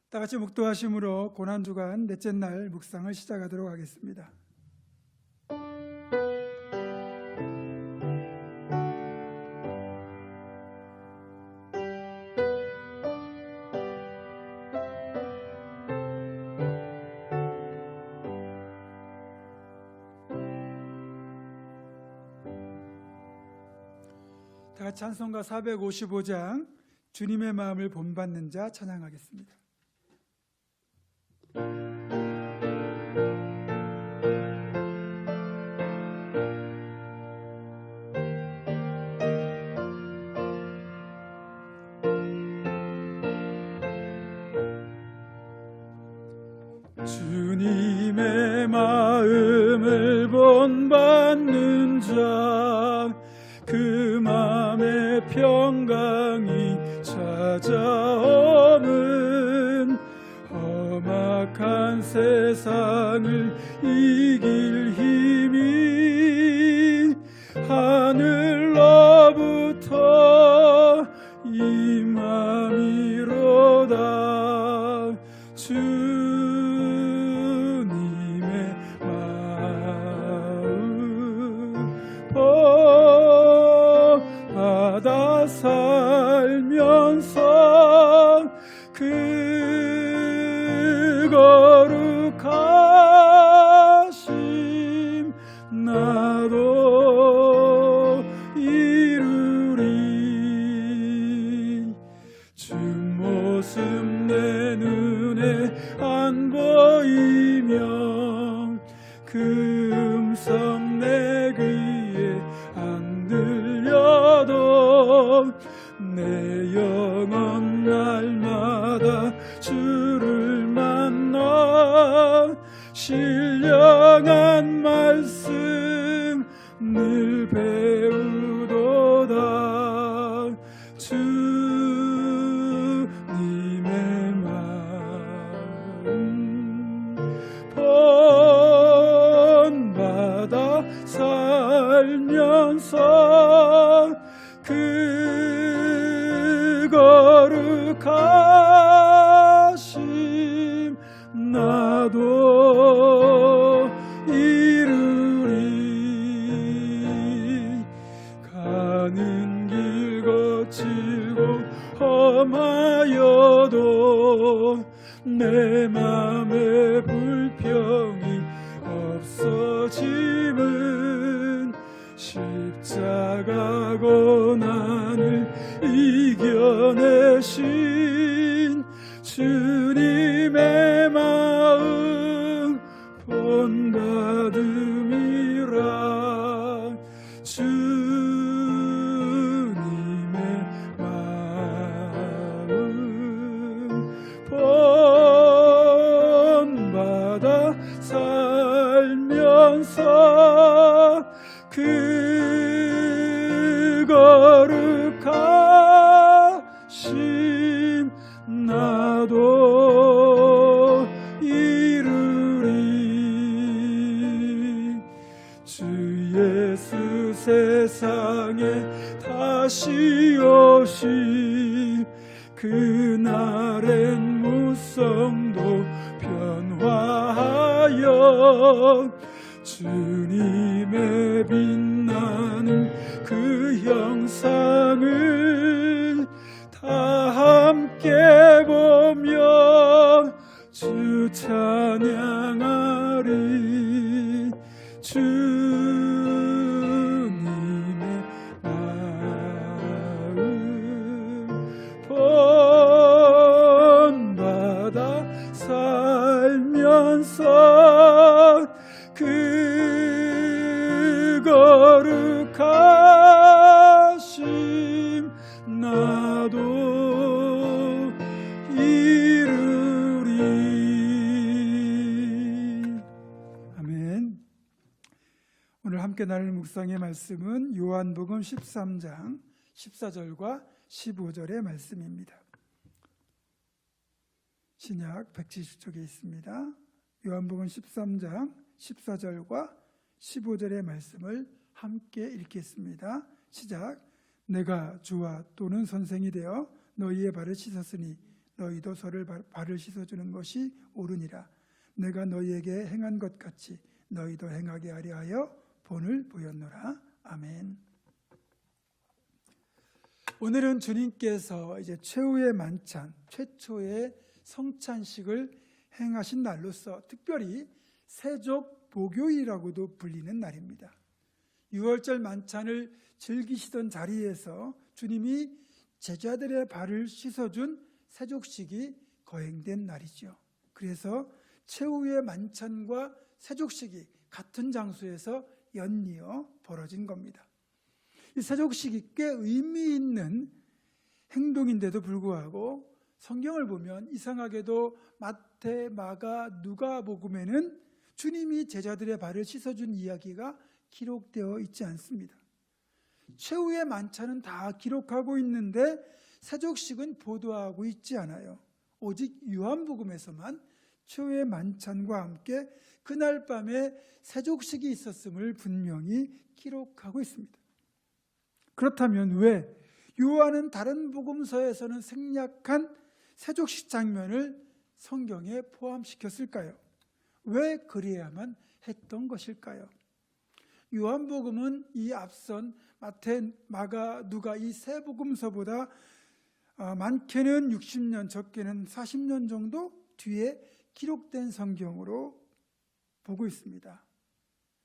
다 같이 묵도하심으로 고난주간 넷째 날 묵상을 시작하도록 하겠습니다. 다 같이 찬송가 455장 주님의 마음을 본받는 자 찬양하겠습니다. 주님의 마음을 본받는 자 그 마음의 평강이 찾아오는 험악한 세상을 이길 힘이 하늘로부터 임함이로다. 주님의 마음 받아 살면서 그 거룩하심 나도 이루리. 주 모습 내 눈에 안 보이며 그 음성 내 귀에 안 들려도 내 영혼 날마다 주를 만나 신령한 말씀 늘 배우도다. 주님의 마음 본받아 살면서 그 거룩하심 나도 이루리. 가는 길 거칠고 험하여도 내 맘에 불평이 없어짐은 십자가 고난을 이겨내신 주님의 마음 본받음이라. 주님의 마음 본받아 살면서 그 거룩하심 나도 이루리. 주 예수 세상에 다시 오심 그날엔 무성도 변화하여 주님의 빛나는 그 형상을 다 함께 보며 주 찬양하리. 주님의 마음 본받아 살면서 그 거룩하심 나도 이루리. 아멘. 오늘 함께 나눌 묵상의 말씀은 요한복음 13장 14절과 15절의 말씀입니다. 신약 170쪽에 있습니다. 요한복음 13장 14절과 15절의 말씀을 함께 읽겠습니다. 시작. 내가 주와 또는 선생이 되어 너희의 발을 씻었으니 너희도 서로를 발을 씻어주는 것이 옳으니라. 내가 너희에게 행한 것 같이 너희도 행하게 하려 하여 본을 보였노라. 아멘. 오늘은 주님께서 이제 최후의 만찬, 최초의 성찬식을 행하신 날로서 특별히 세족 보교일이라고도 불리는 날입니다. 유월절 만찬을 즐기시던 자리에서 주님이 제자들의 발을 씻어준 세족식이 거행된 날이죠. 그래서 최후의 만찬과 세족식이 같은 장소에서 연이어 벌어진 겁니다. 이 세족식이 꽤 의미 있는 행동인데도 불구하고 성경을 보면 이상하게도 마태, 마가, 누가복음에는 주님이 제자들의 발을 씻어준 이야기가 기록되어 있지 않습니다. 최후의 만찬은 다 기록하고 있는데 세족식은 보도하고 있지 않아요. 오직 요한복음에서만 최후의 만찬과 함께 그날 밤에 세족식이 있었음을 분명히 기록하고 있습니다. 그렇다면 왜 요한은 다른 복음서에서는 생략한 세족식 장면을 성경에 포함시켰을까요? 왜 그래야만 했던 것일까요? 요한복음은 이 앞선 마태, 마가, 누가 이 세 복음서보다 많게는 60년, 적게는 40년 정도 뒤에 기록된 성경으로 보고 있습니다.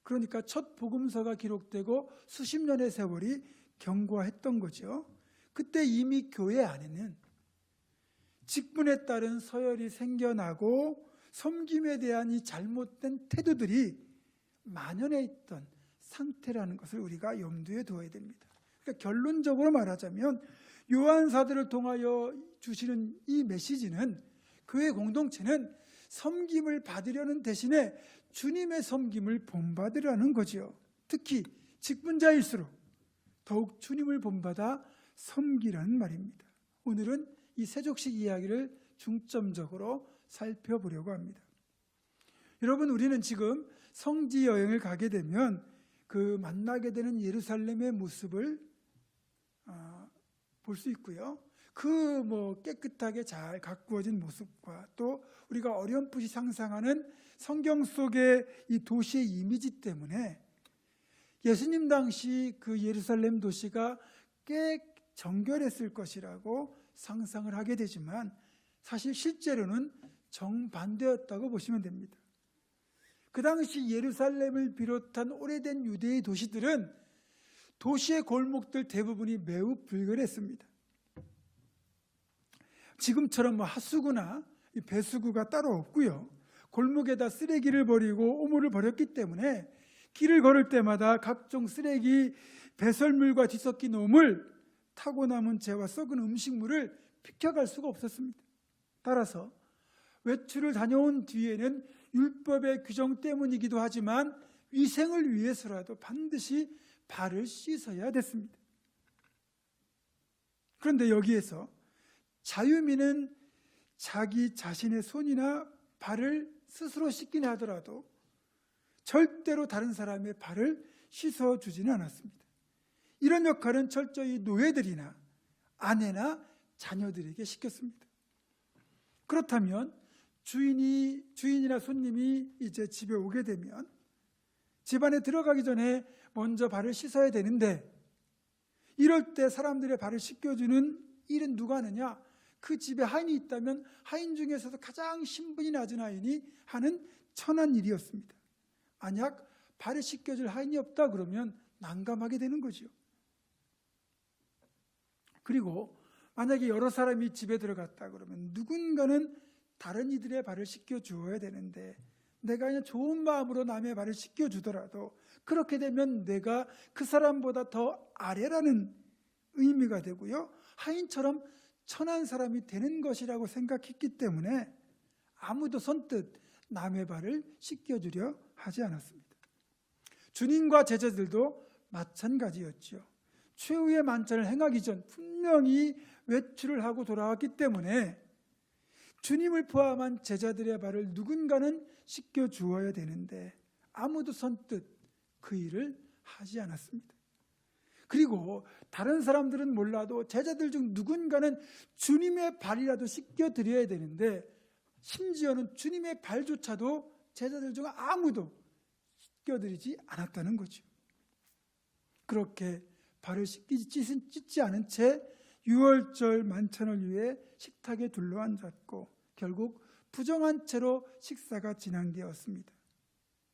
그러니까 첫 복음서가 기록되고 수십 년의 세월이 경과했던 거죠. 그때 이미 교회 안에는 직분에 따른 서열이 생겨나고 섬김에 대한 이 잘못된 태도들이 만연해 있던 상태라는 것을 우리가 염두에 두어야 됩니다. 그러니까 결론적으로 말하자면 요한사도를 통하여 주시는 이 메시지는 교회 공동체는 섬김을 받으려는 대신에 주님의 섬김을 본받으라는 거죠. 특히 직분자일수록 더욱 주님을 본받아 섬기라는 말입니다. 오늘은 이 세족식 이야기를 중점적으로 살펴보려고 합니다. 여러분, 우리는 지금 성지 여행을 가게 되면 그 만나게 되는 예루살렘의 모습을 볼 수 있고요. 그 깨끗하게 잘 가꾸어진 모습과 또 우리가 어렴풋이 상상하는 성경 속의 이 도시의 이미지 때문에 예수님 당시 그 예루살렘 도시가 꽤 정결했을 것이라고 상상을 하게 되지만 사실 실제로는 정반대였다고 보시면 됩니다. 그 당시 예루살렘을 비롯한 오래된 유대의 도시들은 도시의 골목들 대부분이 매우 불결했습니다. 지금처럼 하수구나 배수구가 따로 없고요. 골목에다 쓰레기를 버리고 오물을 버렸기 때문에 길을 걸을 때마다 각종 쓰레기, 배설물과 뒤섞인 오물, 타고 남은 재와 썩은 음식물을 비켜갈 수가 없었습니다. 따라서 외출을 다녀온 뒤에는 율법의 규정 때문이기도 하지만 위생을 위해서라도 반드시 발을 씻어야 됐습니다. 그런데 여기에서 자유민은 자기 자신의 손이나 발을 스스로 씻기나 하더라도 절대로 다른 사람의 발을 씻어주지는 않았습니다. 이런 역할은 철저히 노예들이나 아내나 자녀들에게 시켰습니다. 그렇다면 주인이나 손님이 이제 집에 오게 되면 집 안에 들어가기 전에 먼저 발을 씻어야 되는데 이럴 때 사람들의 발을 씻겨주는 일은 누가 하느냐? 그 집에 하인이 있다면 하인 중에서도 가장 신분이 낮은 하인이 하는 천한 일이었습니다. 만약 발을 씻겨줄 하인이 없다 그러면 난감하게 되는 거죠. 그리고 만약에 여러 사람이 집에 들어갔다 그러면 누군가는 다른 이들의 발을 씻겨주어야 되는데 내가 그냥 좋은 마음으로 남의 발을 씻겨주더라도 그렇게 되면 내가 그 사람보다 더 아래라는 의미가 되고요. 하인처럼 천한 사람이 되는 것이라고 생각했기 때문에 아무도 선뜻 남의 발을 씻겨주려 하지 않았습니다. 주님과 제자들도 마찬가지였죠. 최후의 만찬을 행하기 전 분명히 외출을 하고 돌아왔기 때문에 주님을 포함한 제자들의 발을 누군가는 씻겨주어야 되는데 아무도 선뜻 그 일을 하지 않았습니다. 그리고 다른 사람들은 몰라도 제자들 중 누군가는 주님의 발이라도 씻겨 드려야 되는데 심지어는 주님의 발조차도 제자들 중 아무도 씻겨 드리지 않았다는 거죠. 그렇게 발을 씻지 않은 채 유월절 만찬을 위해 식탁에 둘러앉았고 결국 부정한 채로 식사가 진행되었습니다.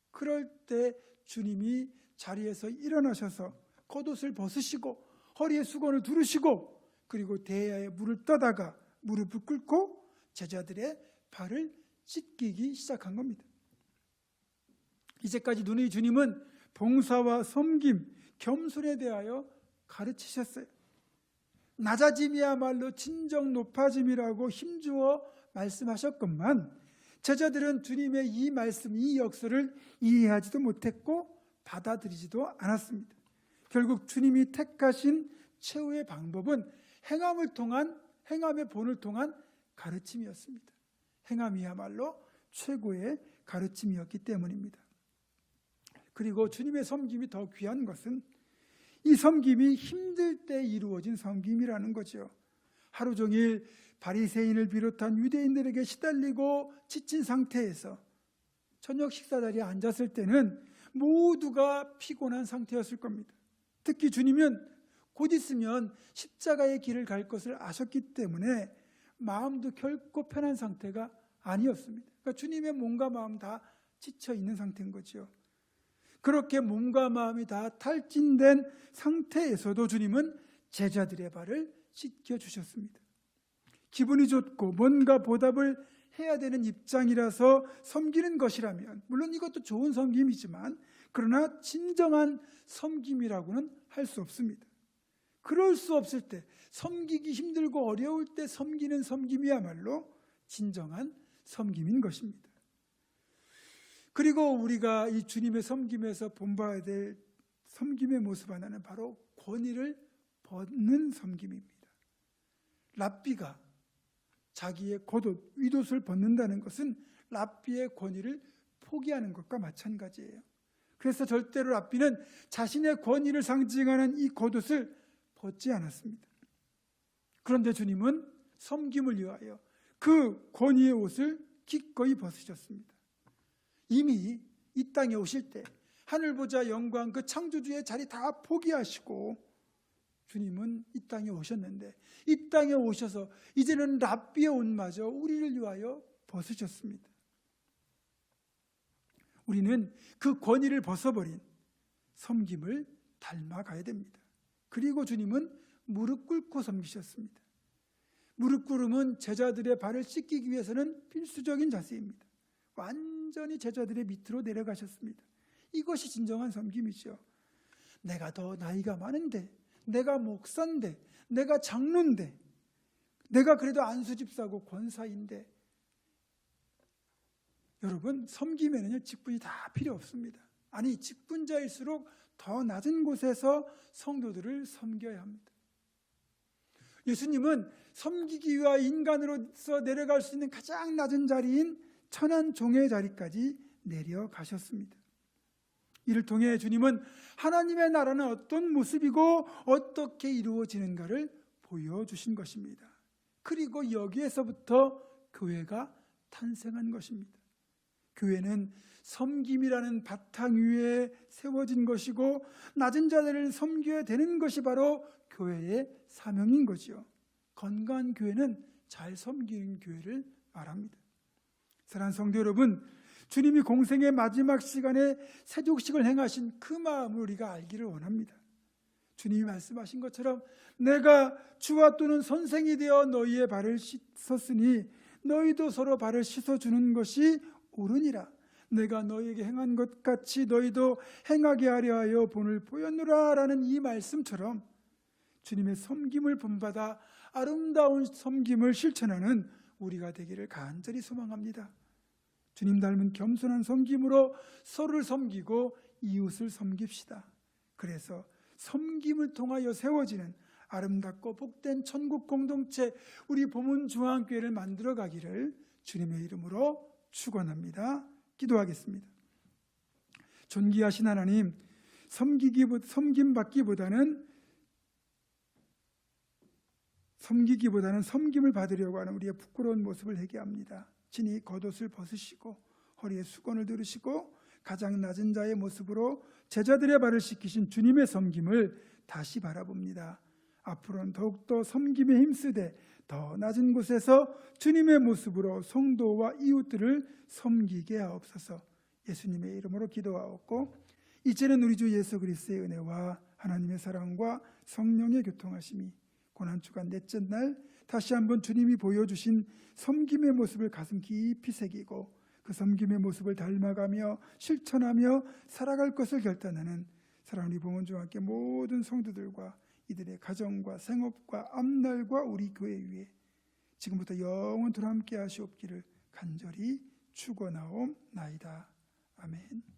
그럴 때 주님이 자리에서 일어나셔서 겉옷을 벗으시고 허리에 수건을 두르시고 그리고 대야에 물을 떠다가 무릎을 꿇고 제자들의 발을 씻기기 시작한 겁니다. 이제까지 누누이 주님은 봉사와 섬김, 겸손에 대하여 가르치셨어요. 낮아짐이야말로 진정 높아짐이라고 힘주어 말씀하셨건만 제자들은 주님의 이 말씀, 이 역설을 이해하지도 못했고 받아들이지도 않았습니다. 결국 주님이 택하신 최후의 방법은 행함의 본을 통한 가르침이었습니다. 행함이야말로 최고의 가르침이었기 때문입니다. 그리고 주님의 섬김이 더 귀한 것은 이 섬김이 힘들 때 이루어진 섬김이라는 거죠. 하루 종일 바리새인을 비롯한 유대인들에게 시달리고 지친 상태에서 저녁 식사 자리에 앉았을 때는 모두가 피곤한 상태였을 겁니다. 특히 주님은 곧 있으면 십자가의 길을 갈 것을 아셨기 때문에 마음도 결코 편한 상태가 아니었습니다. 그러니까 주님의 몸과 마음 다 지쳐 있는 상태인 거죠. 그렇게 몸과 마음이 다 탈진된 상태에서도 주님은 제자들의 발을 씻겨 주셨습니다. 기분이 좋고 뭔가 보답을 해야 되는 입장이라서 섬기는 것이라면 물론 이것도 좋은 섬김이지만 그러나 진정한 섬김이라고는 할 수 없습니다. 그럴 수 없을 때 섬기기 힘들고 어려울 때 섬기는 섬김이야말로 진정한 섬김인 것입니다. 그리고 우리가 이 주님의 섬김에서 본받아야 될 섬김의 모습 하나는 바로 권위를 벗는 섬김입니다. 랍비가 자기의 겉옷, 윗옷을 벗는다는 것은 랍비의 권위를 포기하는 것과 마찬가지예요. 그래서 절대로 랍비는 자신의 권위를 상징하는 이 겉옷을 벗지 않았습니다. 그런데 주님은 섬김을 위하여 그 권위의 옷을 기꺼이 벗으셨습니다. 이미 이 땅에 오실 때 하늘보좌 영광 그 창조주의 자리 다 포기하시고 주님은 이 땅에 오셨는데 이 땅에 오셔서 이제는 랍비의 옷마저 우리를 위하여 벗으셨습니다. 우리는 그 권위를 벗어버린 섬김을 닮아가야 됩니다. 그리고 주님은 무릎 꿇고 섬기셨습니다. 무릎 꿇음은 제자들의 발을 씻기기 위해서는 필수적인 자세입니다. 완전히 제자들의 밑으로 내려가셨습니다. 이것이 진정한 섬김이죠. 내가 더 나이가 많은데, 내가 목사인데, 내가 장로인데, 내가 그래도 안수집사고 권사인데, 여러분 섬김에는 직분이 다 필요 없습니다. 아니 직분자일수록 더 낮은 곳에서 성도들을 섬겨야 합니다. 예수님은 섬기기 위하여 인간으로서 내려갈 수 있는 가장 낮은 자리인 천한 종의 자리까지 내려가셨습니다. 이를 통해 주님은 하나님의 나라는 어떤 모습이고 어떻게 이루어지는가를 보여주신 것입니다. 그리고 여기에서부터 교회가 탄생한 것입니다. 교회는 섬김이라는 바탕 위에 세워진 것이고 낮은 자들을 섬겨야 되는 것이 바로 교회의 사명인 거지요. 건강한 교회는 잘 섬기는 교회를 말합니다. 사랑하는 성도 여러분, 주님이 공생의 마지막 시간에 세족식을 행하신 그 마음을 우리가 알기를 원합니다. 주님이 말씀하신 것처럼 내가 주와 또는 선생이 되어 너희의 발을 씻었으니 너희도 서로 발을 씻어주는 것이 옳으니라. 내가 너희에게 행한 것 같이 너희도 행하게 하려 하여 본을 보였노라 라는 이 말씀처럼 주님의 섬김을 본받아 아름다운 섬김을 실천하는 우리가 되기를 간절히 소망합니다. 주님 닮은 겸손한 섬김으로 서로를 섬기고 이웃을 섬깁시다. 그래서 섬김을 통하여 세워지는 아름답고 복된 천국 공동체 우리 보문중앙교회를 만들어 가기를 주님의 이름으로 축원합니다. 기도하겠습니다. 존귀하신 하나님, 섬김받기보다는 섬기기보다는 섬김을 받으려고 하는 우리의 부끄러운 모습을 회개합니다. 친히 겉옷을 벗으시고 허리에 수건을 두르시고 가장 낮은 자의 모습으로 제자들의 발을 씻기신 주님의 섬김을 다시 바라봅니다. 앞으로는 더욱더 섬김에 힘쓰되 더 낮은 곳에서 주님의 모습으로 성도와 이웃들을 섬기게 하옵소서. 예수님의 이름으로 기도하옵고, 이제는 우리 주 예수 그리스도의 은혜와 하나님의 사랑과 성령의 교통하심이 고난주간 넷째 날 다시 한번 주님이 보여주신 섬김의 모습을 가슴 깊이 새기고 그 섬김의 모습을 닮아가며 실천하며 살아갈 것을 결단하는 사랑하는 우리 봉헌중학교 모든 성도들과 이들의 가정과 생업과 앞날과 우리 교회 위에 지금부터 영원토록 함께 하시옵기를 간절히 축원하옵나이다. 아멘.